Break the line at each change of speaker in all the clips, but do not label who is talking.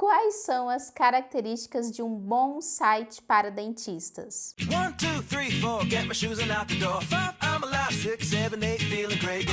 Quais são as características de um bom site para dentistas?
1, 2, 3, 4, get my shoes and out the door. 5, I'm alive. 6, 7, 8, feeling great.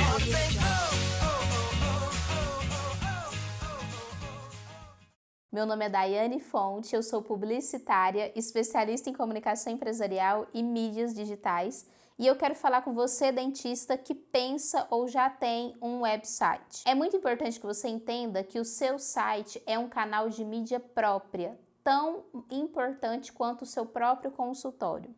Meu nome é Daiane Fonte, eu sou publicitária, especialista em comunicação empresarial e mídias digitais, e eu quero falar com você, dentista, que pensa ou já tem um website. É muito importante que você entenda que o seu site é um canal de mídia própria, tão importante quanto o seu próprio consultório.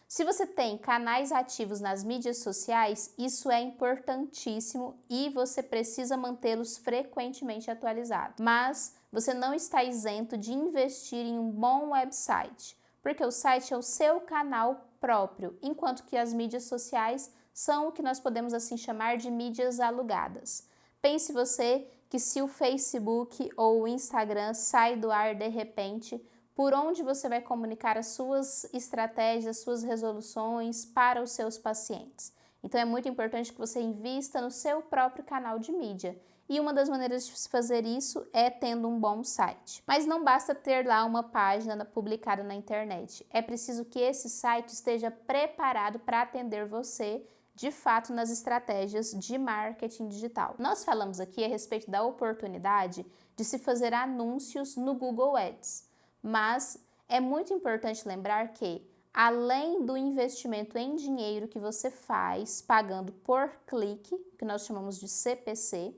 Se você tem canais ativos nas mídias sociais, isso é importantíssimo e você precisa mantê-los frequentemente atualizados. Mas você não está isento de investir em um bom website, porque o site é o seu canal próprio, enquanto que as mídias sociais são o que nós podemos assim chamar de mídias alugadas. Pense você que se o Facebook ou o Instagram sai do ar de repente, por onde você vai comunicar as suas estratégias, as suas resoluções para os seus pacientes. Então é muito importante que você invista no seu próprio canal de mídia. E uma das maneiras de se fazer isso é tendo um bom site. Mas não basta ter lá uma página publicada na internet. É preciso que esse site esteja preparado para atender você, de fato, nas estratégias de marketing digital. Nós falamos aqui a respeito da oportunidade de se fazer anúncios no Google Ads. Mas é muito importante lembrar que, além do investimento em dinheiro que você faz pagando por clique, que nós chamamos de CPC,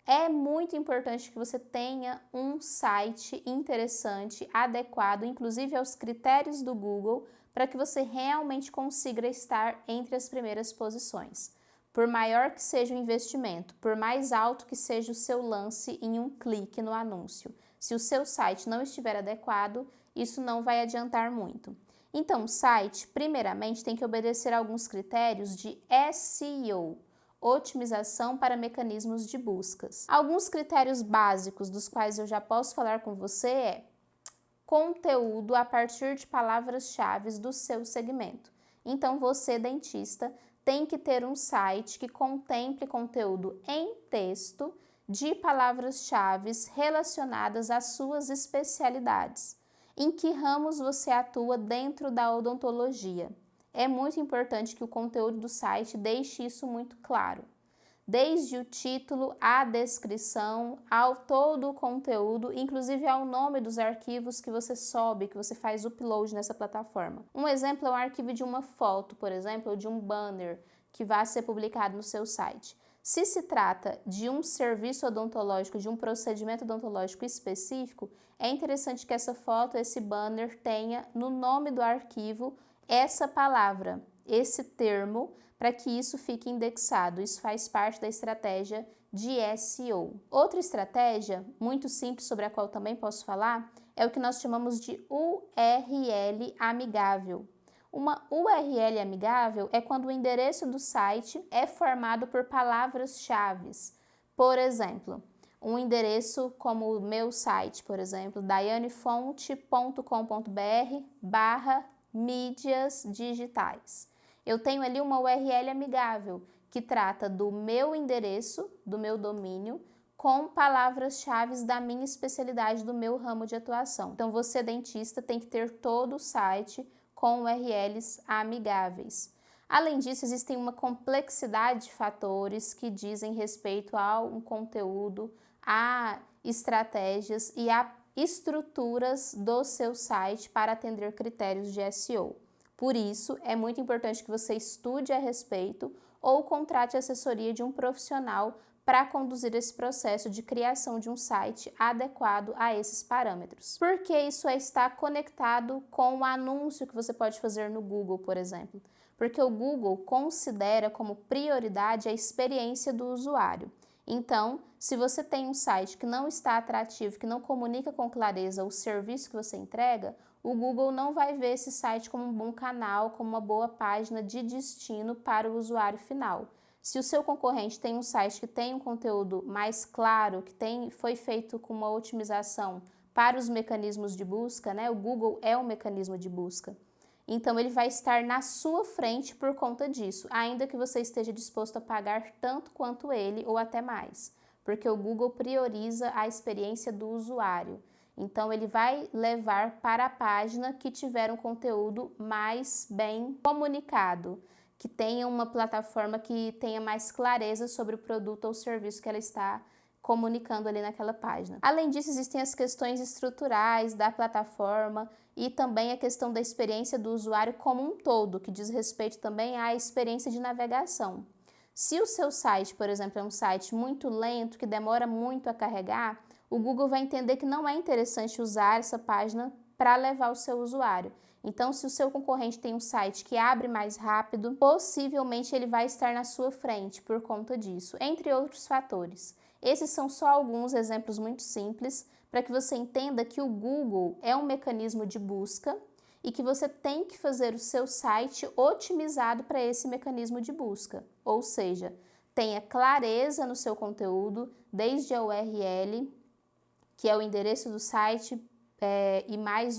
é muito importante que você tenha um site interessante, adequado, inclusive aos critérios do Google, para que você realmente consiga estar entre as primeiras posições. Por maior que seja o investimento, por mais alto que seja o seu lance em um clique no anúncio, se o seu site não estiver adequado, isso não vai adiantar muito. Então, o site, primeiramente, tem que obedecer a alguns critérios de SEO, otimização para mecanismos de buscas. Alguns critérios básicos dos quais eu já posso falar com você é conteúdo a partir de palavras-chave do seu segmento. Então, você, dentista, tem que ter um site que contemple conteúdo em texto de palavras-chave relacionadas às suas especialidades. Em que ramos você atua dentro da odontologia? É muito importante que o conteúdo do site deixe isso muito claro. Desde o título, à descrição, ao todo o conteúdo, inclusive ao nome dos arquivos que você sobe, que você faz upload nessa plataforma. Um exemplo é um arquivo de uma foto, por exemplo, ou de um banner que vai ser publicado no seu site. Se se trata de um serviço odontológico, de um procedimento odontológico específico, é interessante que essa foto, esse banner tenha no nome do arquivo essa palavra, esse termo, para que isso fique indexado. Isso faz parte da estratégia de SEO. Outra estratégia, muito simples, sobre a qual também posso falar, é o que nós chamamos de URL amigável. Uma URL amigável é quando o endereço do site é formado por palavras-chave. Por exemplo, um endereço como o meu site, por exemplo, daianefonte.com.br/mídias digitais. Eu tenho ali uma URL amigável que trata do meu endereço, do meu domínio, com palavras-chave da minha especialidade, do meu ramo de atuação. Então, você, dentista, tem que ter todo o site com URLs amigáveis. Além disso, existem uma complexidade de fatores que dizem respeito a um conteúdo, a estratégias e a estruturas do seu site para atender critérios de SEO. Por isso, é muito importante que você estude a respeito ou contrate a assessoria de um profissional para conduzir esse processo de criação de um site adequado a esses parâmetros. Porque isso está conectado com o anúncio que você pode fazer no Google, por exemplo. Porque o Google considera como prioridade a experiência do usuário. Então, se você tem um site que não está atrativo, que não comunica com clareza o serviço que você entrega, o Google não vai ver esse site como um bom canal, como uma boa página de destino para o usuário final. Se o seu concorrente tem um site que tem um conteúdo mais claro, que foi feito com uma otimização para os mecanismos de busca, né? O Google é um mecanismo de busca. Então, ele vai estar na sua frente por conta disso, ainda que você esteja disposto a pagar tanto quanto ele ou até mais, porque o Google prioriza a experiência do usuário. Então, ele vai levar para a página que tiver um conteúdo mais bem comunicado, que tenha uma plataforma que tenha mais clareza sobre o produto ou serviço que ela está comunicando ali naquela página. Além disso, existem as questões estruturais da plataforma e também a questão da experiência do usuário como um todo, que diz respeito também à experiência de navegação. Se o seu site, por exemplo, é um site muito lento, que demora muito a carregar, o Google vai entender que não é interessante usar essa página para levar o seu usuário. Então, se o seu concorrente tem um site que abre mais rápido, possivelmente ele vai estar na sua frente por conta disso, entre outros fatores. Esses são só alguns exemplos muito simples para que você entenda que o Google é um mecanismo de busca e que você tem que fazer o seu site otimizado para esse mecanismo de busca, ou seja, tenha clareza no seu conteúdo, desde a URL, que é o endereço do site, e mais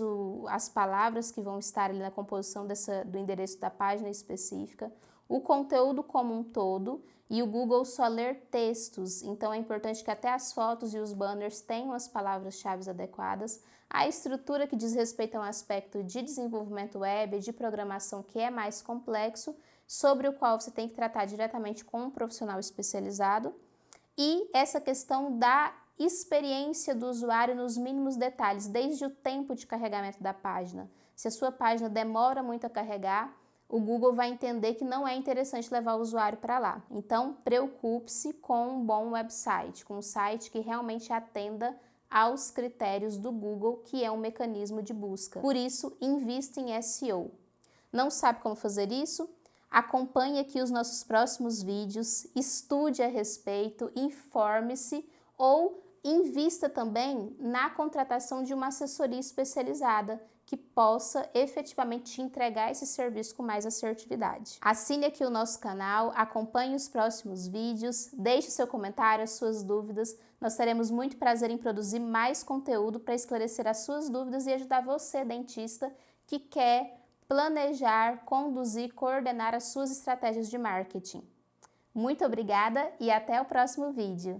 as palavras que vão estar ali na composição do endereço da página específica, o conteúdo como um todo, e o Google só ler textos, então é importante que até as fotos e os banners tenham as palavras-chave adequadas, a estrutura que diz respeito a um aspecto de desenvolvimento web, de programação que é mais complexo, sobre o qual você tem que tratar diretamente com um profissional especializado, e essa questão da experiência do usuário nos mínimos detalhes, desde o tempo de carregamento da página. Se a sua página demora muito a carregar, o Google vai entender que não é interessante levar o usuário para lá. Então, preocupe-se com um bom website, com um site que realmente atenda aos critérios do Google, que é um mecanismo de busca. Por isso, invista em SEO. Não sabe como fazer isso? Acompanhe aqui os nossos próximos vídeos, estude a respeito, informe-se ou invista também na contratação de uma assessoria especializada que possa efetivamente te entregar esse serviço com mais assertividade. Assine aqui o nosso canal, acompanhe os próximos vídeos, deixe seu comentário, as suas dúvidas. Nós teremos muito prazer em produzir mais conteúdo para esclarecer as suas dúvidas e ajudar você, dentista, que quer planejar, conduzir, coordenar as suas estratégias de marketing. Muito obrigada e até o próximo vídeo!